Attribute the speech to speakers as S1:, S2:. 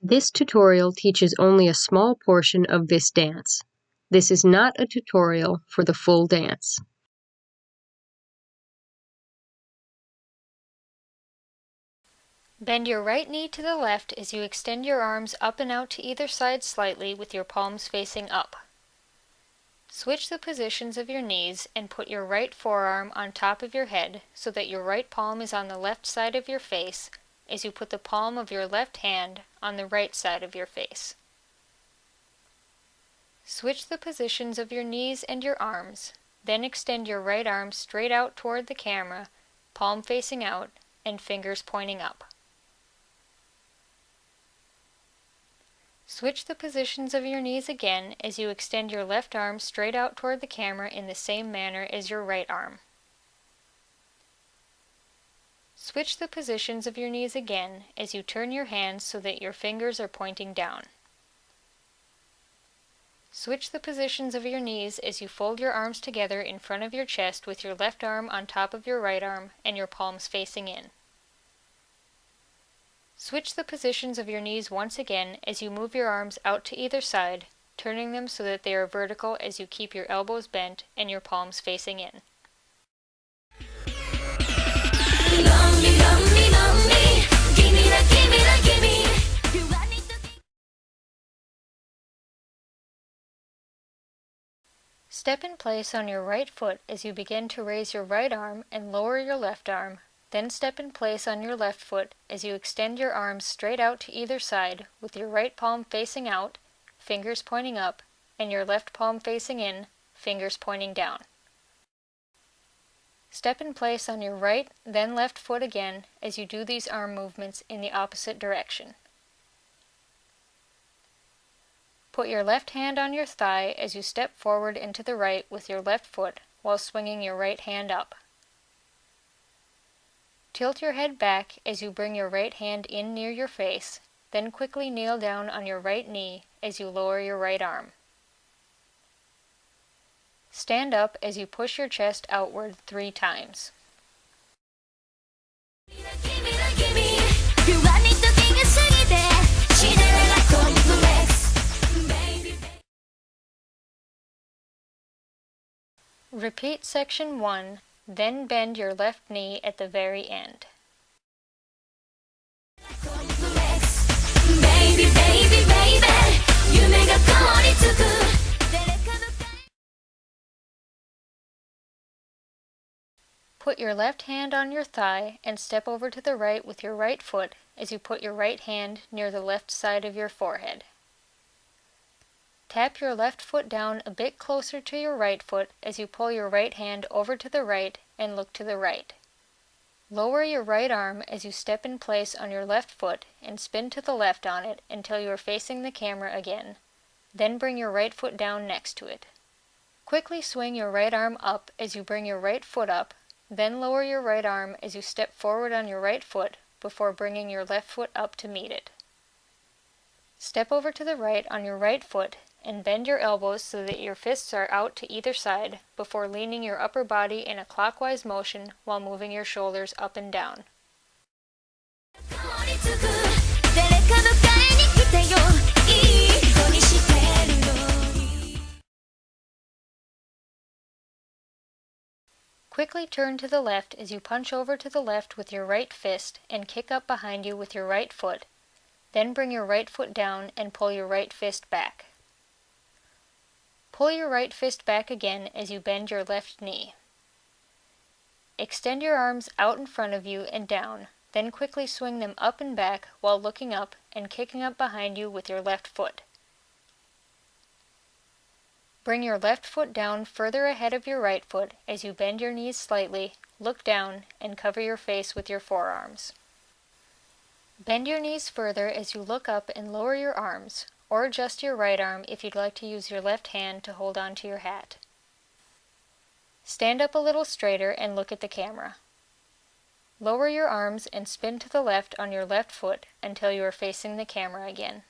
S1: This tutorial teaches only a small portion of this dance. This is not a tutorial for the full dance.
S2: Bend your right knee to the left as you extend your arms up and out to either side slightly with your palms facing up. Switch the positions of your knees and put your right forearm on top of your head so that your right palm is on the left side of your face as you put the palm of your left hand on the right side of your face. Switch the positions of your knees and your arms, then extend your right arm straight out toward the camera, palm facing out and fingers pointing up. Switch the positions of your knees again as you extend your left arm straight out toward the camera in the same manner as your right arm. Switch the positions of your knees again as you turn your hands so that your fingers are pointing down. Switch the positions of your knees as you fold your arms together in front of your chest with your left arm on top of your right arm and your palms facing in. Switch the positions of your knees once again as you move your arms out to either side, turning them so that they are vertical as you keep your elbows bent and your palms facing in. Step in place on your right foot as you begin to raise your right arm and lower your left arm. Then step in place on your left foot as you extend your arms straight out to either side with your right palm facing out, fingers pointing up, and your left palm facing in, fingers pointing down. Step in place on your right, then left foot again as you do these arm movements in the opposite direction. Put your left hand on your thigh as you step forward into the right with your left foot while swinging your right hand up. Tilt your head back as you bring your right hand in near your face, then quickly kneel down on your right knee as you lower your right arm. Stand up as you push your chest outward 3 times. Repeat section 1, then bend your left knee at the very end. Put your left hand on your thigh and step over to the right with your right foot as you put your right hand near the left side of your forehead. Tap your left foot down a bit closer to your right foot as you pull your right hand over to the right and look to the right. Lower your right arm as you step in place on your left foot and spin to the left on it until you are facing the camera again. Then bring your right foot down next to it. Quickly swing your right arm up as you bring your right foot up, then lower your right arm as you step forward on your right foot before bringing your left foot up to meet it. Step over to the right on your right foot and bend your elbows so that your fists are out to either side before leaning your upper body in a clockwise motion while moving your shoulders up and down. Quickly turn to the left as you punch over to the left with your right fist and kick up behind you with your right foot. Then bring your right foot down and pull your right fist back. Pull your right fist back again as you bend your left knee. Extend your arms out in front of you and down, then quickly swing them up and back while looking up and kicking up behind you with your left foot. Bring your left foot down further ahead of your right foot as you bend your knees slightly, look down, and cover your face with your forearms. Bend your knees further as you look up and lower your arms, or adjust your right arm if you'd like to use your left hand to hold on to your hat. Stand up a little straighter and look at the camera. Lower your arms and spin to the left on your left foot until you are facing the camera again.